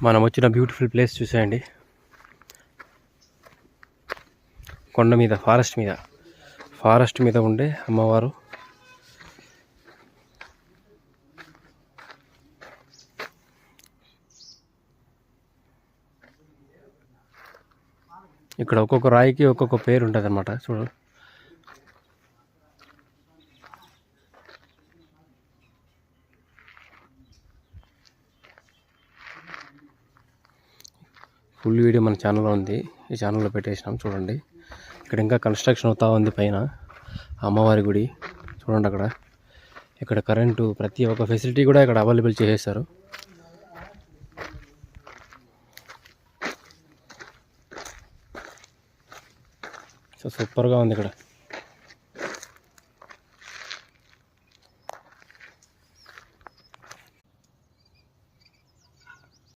మనం వచ్చిన beautiful place చూసేయండి. కొండ మీద ఫారెస్ట్ మీద ఉండే అమ్మవారు. ఇక్కడ ఒక్కొక్క రాయికి ఒక్కొక్క పేరు ఉంటుంది అన్నమాట. చూడు, ఫుల్ వీడియో మన ఛానల్లో ఉంది. ఈ ఛానల్లో పెట్టేసినాం చూడండి. ఇక్కడ ఇంకా కన్స్ట్రక్షన్ అవుతా ఉంది పైన అమ్మవారి గుడి. చూడండి అక్కడ. ఇక్కడ కరెంటు ప్రతి ఒక్క ఫెసిలిటీ కూడా ఇక్కడ అవైలబుల్ చేసేసారు. సో సూపర్గా ఉంది ఇక్కడ.